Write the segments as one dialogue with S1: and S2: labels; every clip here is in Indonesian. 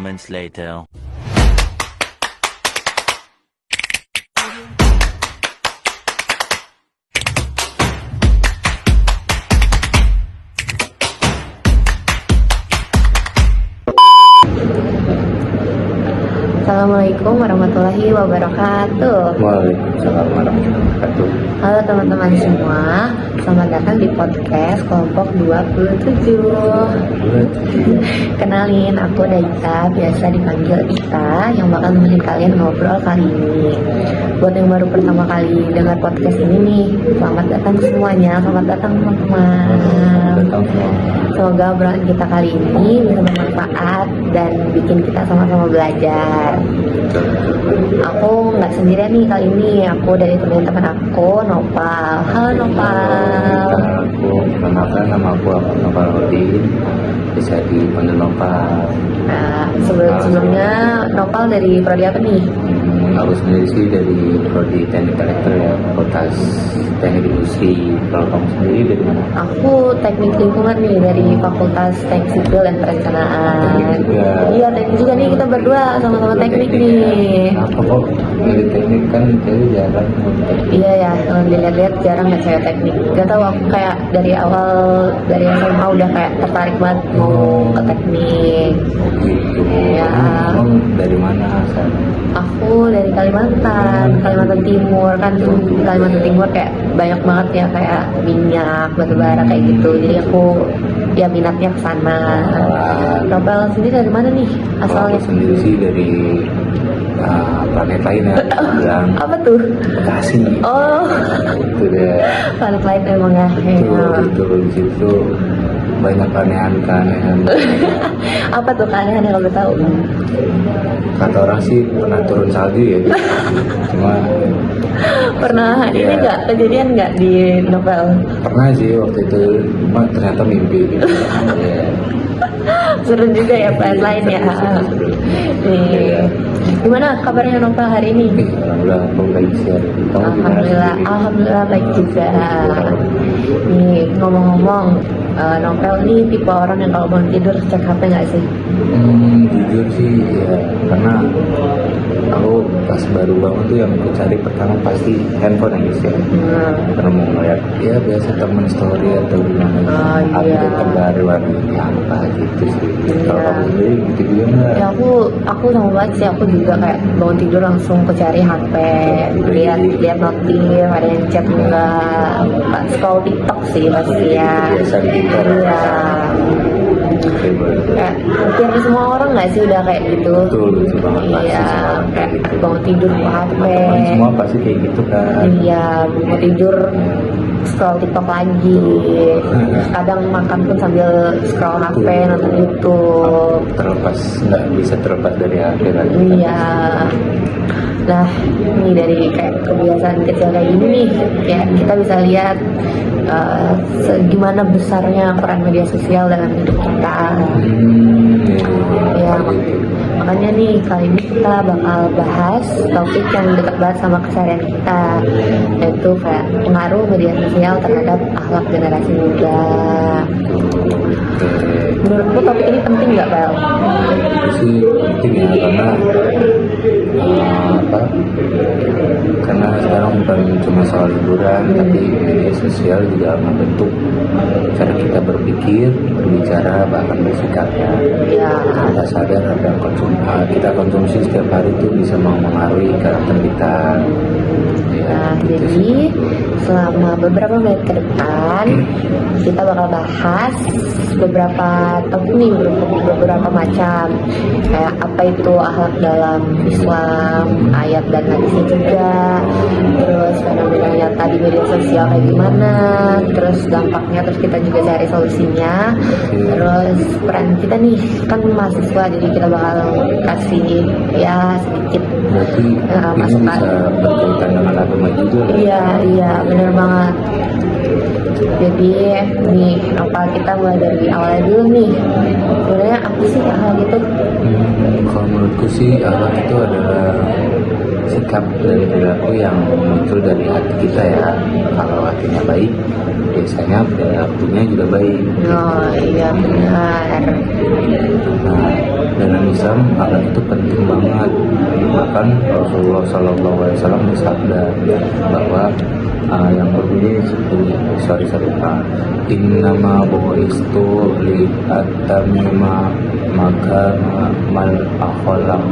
S1: moments later.
S2: Assalamualaikum warahmatullahi wabarakatuh.
S3: Waalaikumsalam warahmatullahi wabarakatuh.
S2: Halo teman-teman semua, selamat datang di podcast kelompok 27. Kenalin, aku Daita, biasa dipanggil Ita, yang bakal nemenin kalian ngobrol kali ini. Buat yang baru pertama kali dengar podcast ini nih, selamat datang semuanya, selamat datang teman-teman. Semoga obrolan kita kali ini bisa bermanfaat dan bikin kita sama-sama belajar. Aku nggak sendirian nih kali ini, aku dari teman-teman aku, Nopal. Halo Nopal.
S3: Nama aku Nopal Rodin, bisa dipanggil Nopal.
S2: Nah, sebelumnya Nopal dari prodi apa nih?
S3: Aku sendiri sih dari prodi teknik elektro ya, Fakultas Teknik Industri. Kalau kamu sendiri dari mana?
S2: Aku teknik lingkungan nih, dari Fakultas Teknik Sipil dan Perencanaan. Iya, teknik juga nih, kita berdua sama-sama teknik nih.
S3: Apa kok dari teknik kan jadi jarang.
S2: Iya ya, kalau dilihat-lihat jarang nggak cewek teknik. Gak tau, aku kayak dari awal, dari SMA udah kayak tertarik banget mau ke teknik.
S3: Gitu.
S2: Ya.
S3: Kamu dari mana asal?
S2: Aku dari Kalimantan Timur kan. Kalimantan Timur kayak banyak banget ya, kayak minyak, batu bara kayak gitu. Jadi aku ya minatnya ke sana. Nopal sendiri dari mana nih asalnya?
S3: Aku sendiri sih dari planet lain ya, bilang
S2: Apa tuh?
S3: Bekasi.
S2: Oh,
S3: Itu deh.
S2: planet lain emang ya.
S3: Itu di situ banyak keanehan.
S2: Apa tuh keanehan yang lo tahu?
S3: Kata orang sih pernah turun salju ya. Cuma
S2: Pernah ini
S3: Iya.
S2: nggak kejadian nggak di novel?
S3: pernah sih waktu itu, cuma ternyata mimpi gitu. Iya.
S2: Seru juga ya planet lain ya.
S3: Seru.
S2: Nih, gimana kabarnya novel hari ini?
S3: Alhamdulillah aku baik sih. Kamu gimana
S2: Alhamdulillah,
S3: sendiri?
S2: alhamdulillah baik juga. Nih ngomong-ngomong, novel nih tipe orang yang kalau bangun tidur cek HP nggak sih?
S3: Jujur sih ya, karena aku pas baru bangun tuh yang aku cari pertama pasti handphone yang isi. Karena mau ngeliat ya biasa temen story atau gimana gitu.
S2: Oh, iya.
S3: Update terbaru apa gitu sih. Kalau
S2: Iya.
S3: kamu sendiri gitu juga nggak?
S2: Ya aku sama banget sih, aku juga kayak bangun tidur langsung ke cari HP, lihat notif, ada yang chat enggak, scroll TikTok sih pasti ya.
S3: Biasa gitu.
S2: Iya. Kayak hampir semua orang nggak sih udah kayak gitu.
S3: Betul banget, pasti
S2: Iya,
S3: semua orang
S2: kayak
S3: kayak gitu.
S2: bangun tidur buka HP.
S3: Teman semua pasti kayak gitu kan.
S2: Iya, mau tidur scroll TikTok lagi. Kadang makan pun sambil scroll HP, nonton YouTube.
S3: Nggak bisa terlepas dari akhirat.
S2: Iya. Nah, ini dari kayak kebiasaan kecil kayak gini nih, kayak kita bisa lihat gimana besarnya peran media sosial dalam hidup kita. Ya, makanya nih kali ini kita bakal bahas topik yang dekat banget sama keseharian kita, yaitu kayak pengaruh media sosial terhadap akhlak generasi muda. Menurutku topik ini penting nggak, Bel?
S3: Itu sih penting ya, karena karena sekarang bukan cuma soal hiburan, tapi media sosial juga membentuk cara kita berpikir, berbicara, bahkan bersikap ya.
S2: Ya,
S3: Kita sadar ada kita konsumsi setiap hari itu bisa mempengaruhi karakter kita. Ya,
S2: nah
S3: gitu
S2: jadi
S3: sih.
S2: selama beberapa menit ke depan kita bakal bahas beberapa topik nih, beberapa macam, kayak apa itu akhlak dalam Islam, ayat dan hadisnya juga, terus fenomena yang tadi media sosial kayak gimana, terus dampaknya, terus kita juga cari solusinya, terus peran kita nih kan mahasiswa, jadi kita bakal kasih ya sedikit
S3: Berarti ini
S2: masukan.
S3: bisa berkaitan dengan agama juga.
S2: Iya benar banget. Jadi nih apa kita mulai dari awalnya dulu nih, sebenarnya apa sih hal gitu?
S3: Kalau menurutku sih akhlak itu adalah sikap dan perilaku yang muncul dari hati kita ya. Kalau hatinya baik, biasanya perilakunya juga baik.
S2: Oh iya benar.
S3: Nah, dalam Islam akhlak itu penting banget. Bahkan Rasulullah SAW bersabda bahwa yang berbunyi innama bu'istu li atamima maka mal akhlaq,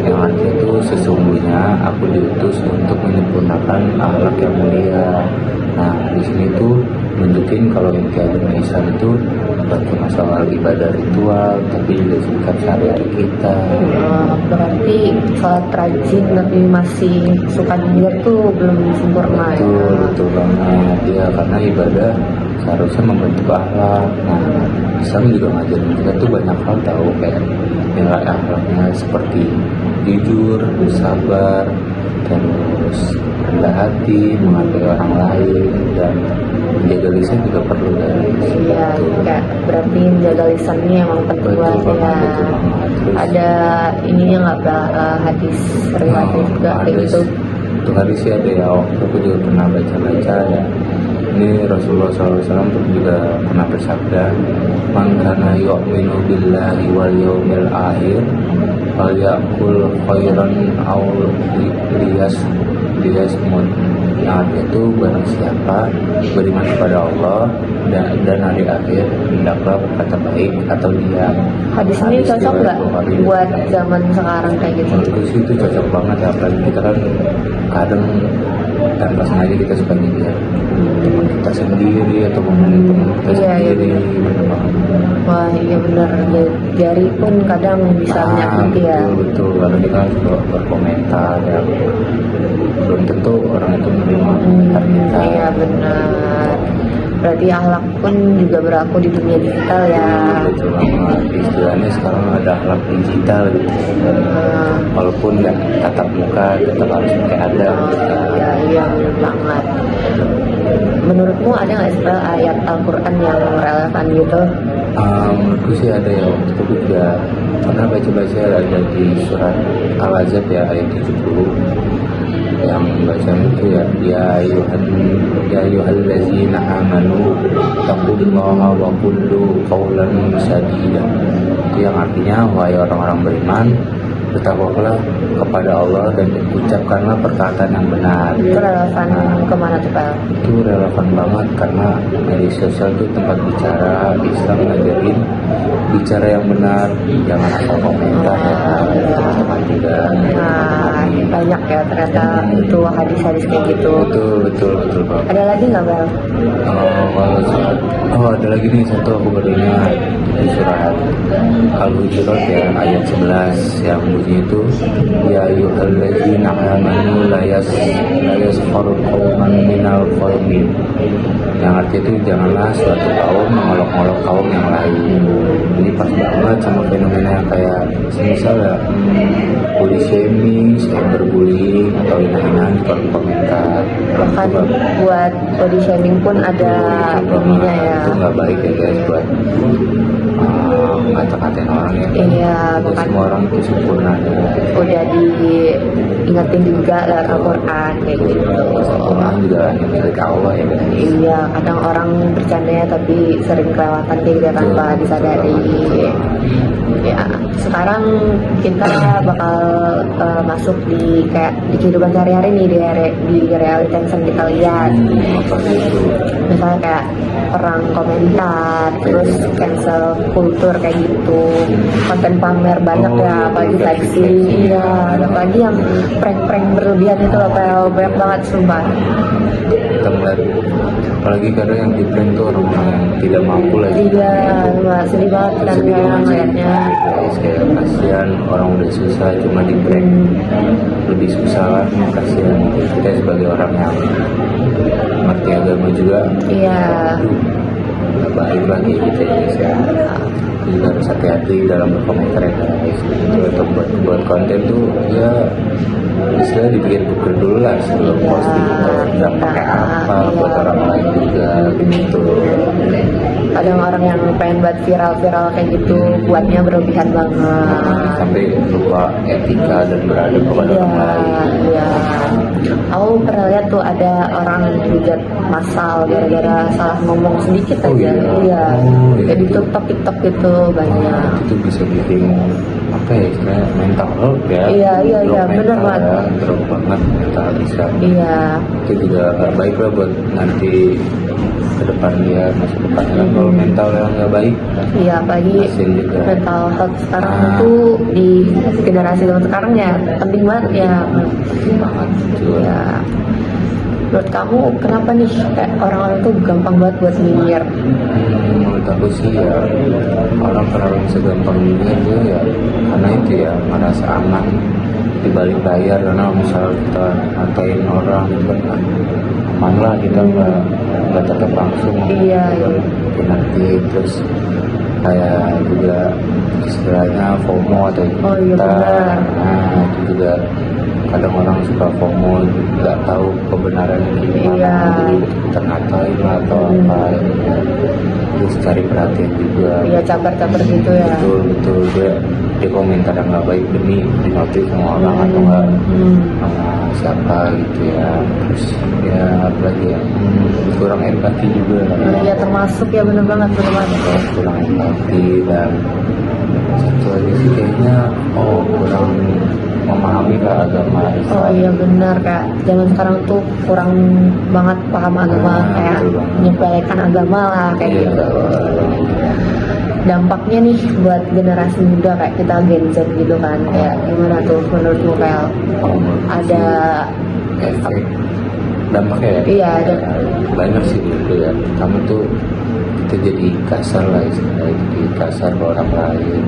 S3: yang artinya itu sesungguhnya aku diutus untuk menyempurnakan akhlak yang mulia. Nah, di sini tuh nunjukin kalau inti agama Islam itu bukan cuma soal ibadah ritual, tapi juga sikap sehari-hari kita.
S2: Berarti sholat rajin tapi masih suka nyindir tuh belum sempurna ya.
S3: Betul banget ya, karena ibadah seharusnya membentuk akhlak. Nah, Islam juga ngajarin kita tuh banyak hal tahu, kayak nilai akhlaknya seperti jujur, sabar, terus rendah hati, menghargai orang lain, dan menjaga lisan juga perlu, guys.
S2: Iya, kayak berarti menjaga lisan ini emang penting banget ya.
S3: Terus,
S2: ada ininya nggak hadis riwayat juga kayak gitu.
S3: Untuk hadis sih ada ya, waktu aku juga pernah baca ya. Ini Rasulullah SAW juga pernah bersabda, man kana yu'minu billahi wal yawmil akhir falyakul khairan aw liyasmut. Yang artinya itu barang siapa beriman kepada Allah dan hari akhir, hendaklah berkata baik atau diam.
S2: Hadis ini cocok nggak buat zaman sekarang kayak gitu?
S3: Menurutku sih itu cocok banget ya, apalagi kita kan kadang tanpa sengaja kita suka nyindir teman kita sendiri atau ngomongin teman kita sendiri. Bener banget.
S2: Wah iya benar, jari pun kadang bisa menyakiti ya.
S3: Betul, karena kita kan suka berkomentar ya, belum tentu orang itu menerima komentar kita.
S2: Iya benar. Berarti akhlak pun juga berlaku di dunia digital ya.
S3: Betul banget. Istilahnya sekarang ada akhlak digital gitu. Walaupun nggak tatap muka, tetap harus pakai adab.
S2: Iya benar banget. Menurutmu ada nggak sih ayat Al-Quran yang relevan gitu?
S3: Menurutku sih ada ya. Waktu itu juga pernah baca-baca ada di surat Al-Ahzab ya, ayat 70, yang bacanya itu ya ayyuhallazina amanu taqullaha wa qulu qawlan sadida. Itu yang artinya, wahai orang-orang beriman, bertakwalah kepada Allah dan ucapkanlah perkataan yang benar.
S2: Itu relevan kemana tuh Pak?
S3: Itu relevan banget karena media sosial itu tempat bicara. Islam ngajarin bicara yang benar, jangan asal komentar ya, sama juga.
S2: Nah, banyak ya ternyata itu hadis-hadis kayak gitu.
S3: Betul banget.
S2: Ada lagi nggak Bel?
S3: Ada lagi nih satu, aku baru ingat di surat Al-Hujurat ya, ayat 11 yang bunyi itu ya ayyuhallazina amanu la yaskhharu qauman minal qaumin. Yang artinya itu janganlah suatu kaum mengolok-olok kaum yang lain. Ini pas banget sama fenomena yang kayak misal ya bully shaming, cyberbullying atau hina-hinaan di kolom komentar.
S2: Bahkan buat body shaming pun ada ininya ya.
S3: Itu nggak baik ya guys, buat ngata-ngatain orang ya.
S2: Iya,
S3: Jadi semua orang itu sempurna ya.
S2: Udah diingetin juga lewat Al-Quran kayak gitu.
S3: Kesempurnaan juga hanya milik Allah ya guys.
S2: Iya, kadang orang bercandanya tapi sering kelewatan kayak gitu tanpa disadari. Ya, sekarang kita bakal masuk di kayak di kehidupan sehari-hari nih, di realita yang sering kita lihat.
S3: Apa itu?
S2: Misalnya kayak perang komentar, terus cancel kultur kayak gitu, konten pamer banyak ya, apalagi flexing, iya, apalagi yang prank-prank berlebihan itu loh, banyak banget sumpah.
S3: Kita melihat apalagi kadang yang di prank tuh orang-orang yang tidak mampu lagi.
S2: Iya, sedih banget kan ya ngeliatnya.
S3: Guys, kayak kasihan orang udah susah cuma di prank lebih susah kan, kasihan kita sebagai orang yang ngerti agama juga.
S2: Iya.
S3: Nggak baik lagi gitu ya guys ya. Juga harus hati-hati dalam berkomentar ya guys. Untuk buat konten tuh ya istilahnya dipikir-pikir dulu lah sebelum posting atau udah pakai apa buat orang lain juga gitu.
S2: Kadang orang yang pengen buat viral-viral kayak gitu buatnya berlebihan banget.
S3: Sampai lupa etika dan beradab kepada orang lain.
S2: Iya. Aku pernah lihat tuh ada orang hujat massal gara-gara salah ngomong sedikit aja. Iya. Kayak di TikTok gitu banyak.
S3: Itu bisa bikin apa apa ya istilahnya mental health ya.
S2: Iya,
S3: Drop
S2: bener
S3: mental
S2: banget.
S3: ya, drop banget mental bisa.
S2: Iya.
S3: Itu juga nggak baik lah buat nanti ke depan dia masa depannya kan kalau mental yang nggak baik
S2: Iya, apalagi
S3: hasil juga.
S2: mental health sekarang
S3: Nah.
S2: tuh di generasi zaman sekarang ya penting banget ya.
S3: Penting banget juga.
S2: Ya, menurut kamu kenapa nih kayak orang-orang tuh gampang banget buat nyinyir?
S3: Menurut aku sih ya orang kenapa bisa gampang nyinyir tuh ya karena itu ya merasa aman di balik layar, karena misal kita ngatain orang itu kan aman lah, kita nggak tetap langsung
S2: Iya, iya.
S3: nanti terus kayak juga istilahnya FOMO atau
S2: Oh, iya, benar.
S3: nah itu juga kadang orang suka FOMO nggak tahu kebenarannya gimana,
S2: Iya.
S3: jadi kita ngatain lah atau apa ya. Terus cari perhatian juga.
S2: Iya, caper-caper gitu ya.
S3: Betul dia komentar yang nggak baik demi dinotis sama orang atau nggak sama siapa gitu ya. Terus ya apalagi ya kurang empati juga
S2: Iya, termasuk ya, bener banget.
S3: kurang empati, dan satu lagi sih kayaknya kurang memahami ke agama Islam.
S2: Oh iya, benar, kayak zaman sekarang tuh kurang banget paham agama, kayak
S3: betul banget.
S2: menyepelekan agama lah kayak
S3: Iya.
S2: gitu. Dampaknya nih buat generasi muda kayak kita Gen Z gitu kan, kayak gimana tuh menurutmu Pel? Ada
S3: Efek dampaknya ya?
S2: Iya, ada.
S3: Banyak sih gitu ya. Kamu tuh kita jadi kasar lah istilahnya, jadi kasar ke orang lain,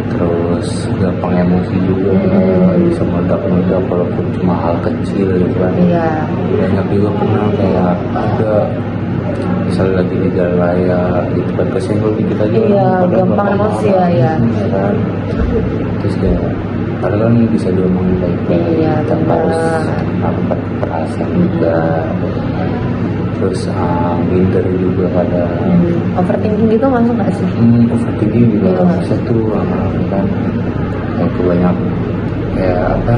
S3: terus gampang emosi juga, bisa meledak-meledak walaupun cuma hal kecil gitu kan.
S2: Iya.
S3: Banyak juga pernah kayak ada misalnya lagi di jalan raya gitu kan, kesenggol dikit aja
S2: Iya,
S3: orang pada
S2: gampang emosi ya, ya.
S3: kan. Terus ya padahal kan bisa diomongin baik-baik,
S2: Iya,
S3: tanpa harus
S2: benar.
S3: apa perasaan juga. Terus minder juga pada
S2: Overthinking gitu masuk nggak sih?
S3: overthinking juga
S2: Iya.
S3: bisa tuh kan kayak banyak kayak apa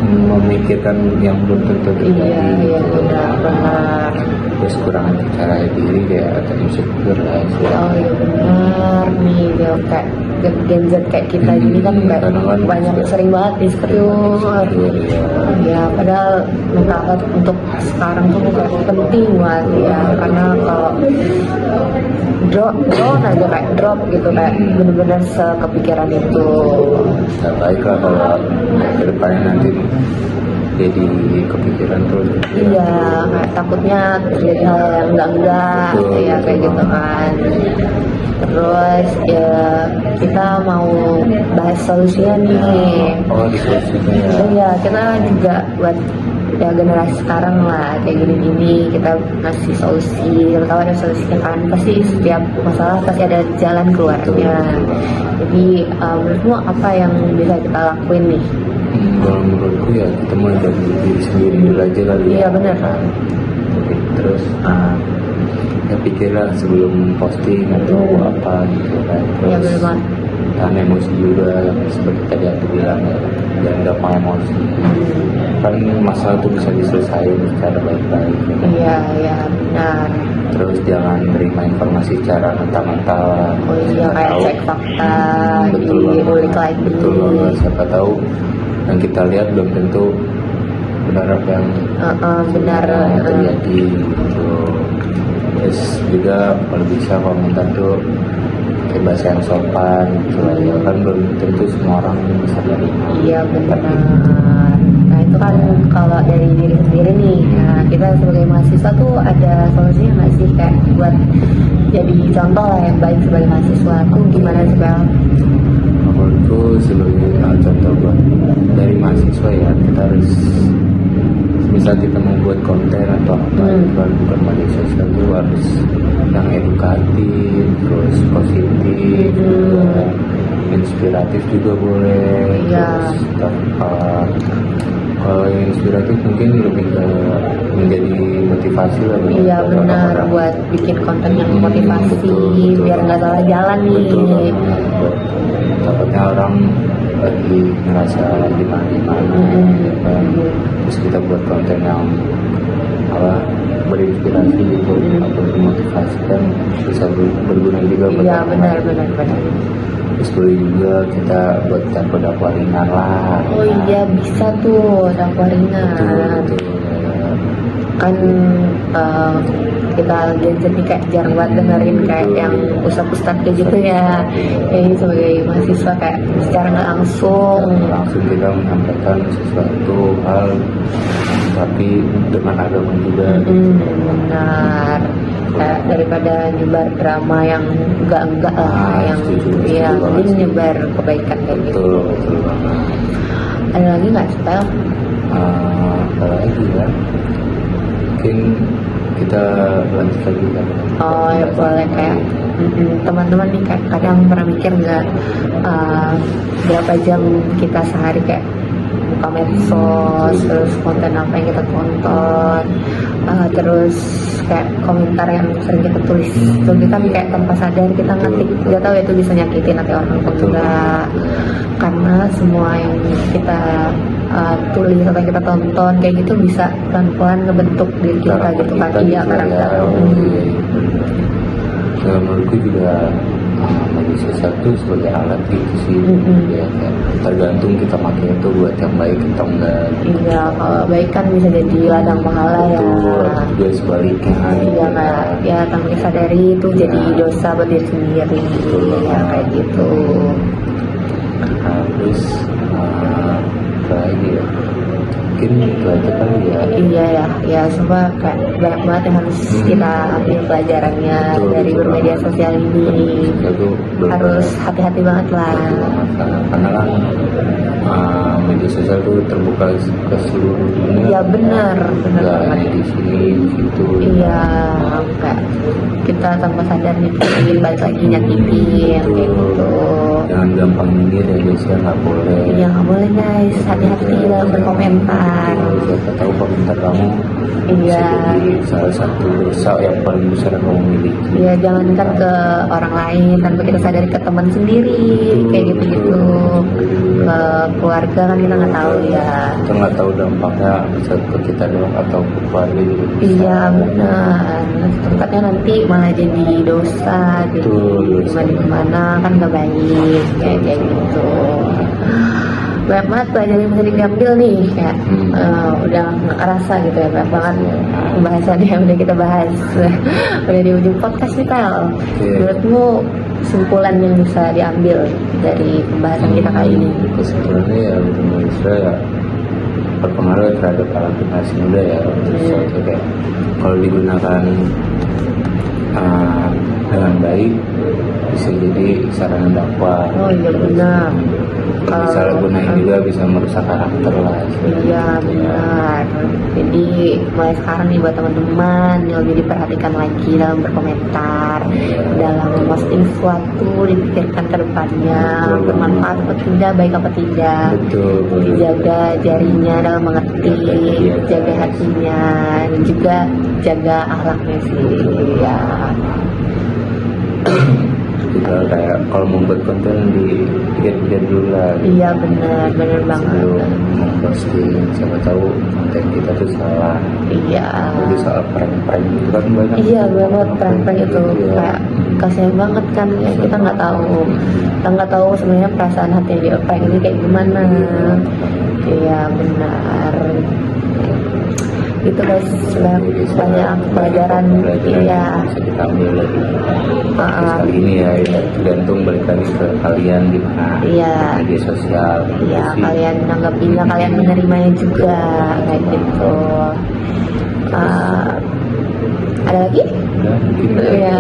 S3: memikirkan yang belum tentu terjadi.
S2: Iya,
S3: gitu.
S2: benar.
S3: Terus kurang percaya diri kayak atau insecure lah istilahnya.
S2: Oh iya, benar nih, dia kayak Gen Z kayak kita gini kan kayak
S3: kadang-kadang
S2: banyak
S3: juga
S2: sering banget insecure.
S3: Iya.
S2: Ya, padahal mental health untuk sekarang tuh kayak penting banget ya, karena kalau drop aja kayak drop gitu, kayak bener-bener sekepikiran itu.
S3: Gak baik lah kalau ke depannya nanti jadi kepikiran tuh.
S2: Iya, kayak takutnya terjadi hal yang enggak
S3: Betul,
S2: ya kayak
S3: betul
S2: gitu kan. Terus ya kita mau bahas solusinya nih.
S3: Oh di solusinya ya.
S2: Iya, kita juga buat ya generasi sekarang lah kayak gini-gini kita ngasih solusi. Kalau tahu ada solusinya kan, pasti setiap masalah pasti ada jalan keluarnya. Jadi menurutmu apa yang bisa kita lakuin nih?
S3: Kalau menurutku ya kita mulai dari diri sendiri dulu aja kali ya.
S2: Iya, benar.
S3: Oke, terus ya pikirlah sebelum posting atau apa gitu kan.
S2: Iya,
S3: Terus
S2: benar banget.
S3: tahan emosi juga seperti tadi aku bilang ya, jangan gampang emosi. Kan masalah itu bisa diselesaikan secara baik-baik ya kan?
S2: Iya, benar.
S3: Terus jangan terima informasi secara mentah-mentah.
S2: Oh iya,
S3: Siapa
S2: kayak
S3: tahu.
S2: cek fakta,
S3: Betul
S2: diulik
S3: banget.
S2: lagi.
S3: Betul banget. Siapa tahu yang kita lihat belum tentu benar apa yang
S2: Benar.
S3: terjadi gitu. Terus juga kalau bisa komentar tuh kayak bahasa yang sopan gitu ya, kan belum tentu semua orang bisa menerima.
S2: Iya, benar. Nah itu kan kalau dari diri sendiri nih, nah kita sebagai mahasiswa tuh ada solusinya nggak sih kayak buat jadi contoh lah yang baik sebagai mahasiswa tuh gimana sih Bel?
S3: Menurutku sebagai contoh buat dari mahasiswa ya, kita harus misal kita membuat konten atau apa bukan media sosial itu harus yang edukatif, terus positif, juga inspiratif juga boleh.
S2: Iya.
S3: Terus kalau yang inspiratif mungkin lebih ke menjadi motivasi lah buat
S2: Iya benar,
S3: orang-orang.
S2: buat bikin konten yang motivasi
S3: Betul.
S2: biar nggak salah jalan nih.
S3: Betul banget. Takutnya orang lagi ngerasa gimana gitu kan. Terus kita buat konten yang berinspirasi gitu atau memotivasi kan bisa berguna juga buat
S2: Iya
S3: orang
S2: benar
S3: lain.
S2: benar.
S3: terus boleh juga kita buat dakwah ringan lah.
S2: Oh iya, bisa tuh dakwah ringan.
S3: Betul.
S2: Kan kita Gen Z nih kayak jarang banget dengerin kayak yang ustadz kayak gitu ya. Ini sebagai mahasiswa kayak secara nggak langsung.
S3: Langsung kita menyampaikan sesuatu hal tapi dengan agama juga.
S2: Benar. Kayak daripada nyebar drama yang enggak lah, yang ya mending nyebar kebaikan kayak gitu.
S3: Betul banget.
S2: Ada lagi nggak Spel?
S3: Apa lagi ya? Mungkin kita lanjut lagi kan.
S2: Oh ya boleh, kayak teman-teman nih kayak kadang pernah mikir nggak berapa jam kita sehari kayak buka medsos, terus konten apa yang kita tonton, terus kayak komentar yang sering kita tulis itu kita kayak tanpa sadar kita ngetik, nggak tahu itu bisa nyakitin hati orang atau enggak, karena semua yang kita tulis atau yang kita tonton kayak gitu bisa pelan-pelan ngebentuk diri kita gitu kan. Iya, karakter.
S3: Kalau menurutku juga media sosial itu sebagai alat gitu sih. Ya, kayak tergantung kita pakai itu buat yang baik atau enggak.
S2: Iya, kalau baik kan bisa jadi ladang pahala ya.
S3: Betul, juga sebaliknya.
S2: Iya, kayak ya tanpa disadari itu jadi dosa buat diri sendiri. Ya kayak gitu.
S3: Terus apa lagi ya? Mungkin itu aja kali ya.
S2: Iya ya semua kayak banyak banget yang harus kita ambil pelajarannya dari bermedia sosial ini. Harus hati-hati banget lah.
S3: Karena kan media sosial itu terbuka ke seluruh dunia.
S2: Iya benar
S3: Nggak
S2: banget.
S3: hanya di sini, di situ.
S2: Iya, kayak kita tanpa sadar nyakitin, balik lagi nyakitin kayak gitu.
S3: Jangan gampang nyindir ya guys ya, nggak boleh.
S2: Iya nggak boleh guys, hati-hati dalam berkomentar.
S3: Siapa tahu komentar kamu
S2: Iya.
S3: bisa jadi salah satu dosa yang paling besar yang kamu miliki.
S2: Iya, jangankan ke orang lain tanpa kita sadari, ke teman sendiri kayak gitu-gitu, ke keluarga kan kita nggak tahu ya.
S3: Kita nggak tahu dampaknya bisa ke kita doang atau ke keluarga juga bisa.
S2: Iya benar, tempatnya nanti malah jadi dosa, jadi gimana kan nggak baik kayak gitu. Banyak banget pelajaran yang bisa diambil nih, kayak udah nggak kerasa gitu ya, banyak banget pembahasan yang udah kita bahas. Udah di ujung podcast nih Tel. Menurutmu kesimpulan yang bisa diambil dari pembahasan kita kali ini?
S3: Kesimpulannya ya Indonesia ya berpengaruh terhadap anak generasi muda ya. Sesuatu kayak kalau digunakan dengan baik bisa jadi sarana dakwah.
S2: Oh iya benar.
S3: Salah gunain juga bisa merusak karakter lah.
S2: Iya benar. Jadi mulai sekarang nih buat teman-teman lebih diperhatikan lagi dalam berkomentar, dalam memposting sesuatu, dipikirkan ke depannya bermanfaat atau tidak, baik apa tidak. Dijaga jarinya dalam mengetik, jaga hatinya, dan juga jaga akhlaknya sih ya.
S3: Juga kayak kalau membuat konten dipikir-pikir dulu lah.
S2: Iya benar banget.
S3: Sebelum memposting, siapa tahu konten kita tuh salah.
S2: Iya.
S3: Jadi soal prank itu kan banyak.
S2: Iya banget, prank itu kayak kasihan banget kan, ya, kita nggak tahu sebenarnya perasaan hati yang di prank ini kayak gimana. Iya benar. Itu guys, banyak pelajaran ya.
S3: Bisa kita ambil dari kali ini ya tergantung balik lagi ke kalian gimana media sosial.
S2: Iya, kalian menanggapinya, kalian menerimanya juga kayak gitu. Ada lagi?
S3: Ya,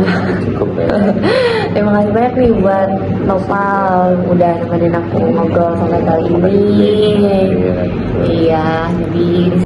S3: cukup ya.
S2: Terima kasih banyak nih buat Nopal udah nemenin aku ngobrol sampai kali ini. Iya, jadi